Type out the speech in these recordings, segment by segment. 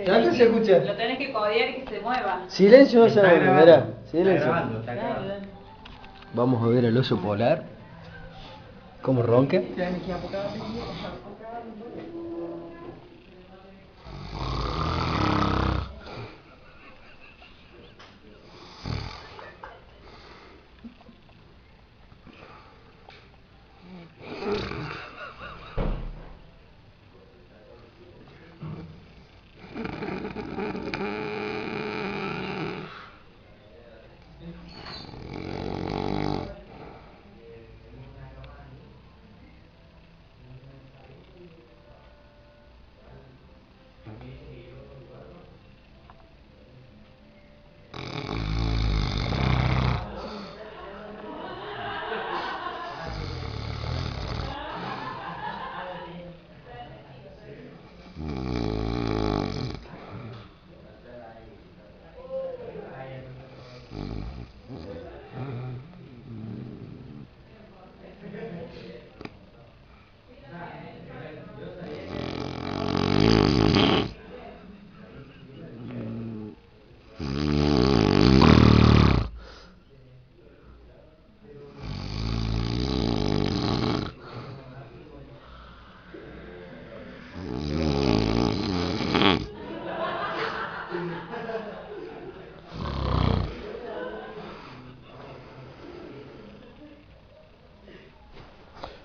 ¿Tanto se escucha? Lo tenés que codear y que se mueva. Silencio, no se Está mueve, grabando, verá. está Silencio. grabando, está Dale, grabando. dale. Vamos a ver al oso polar. ¿Cómo ronca?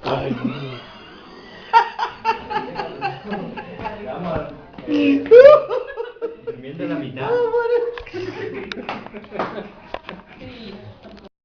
Ay,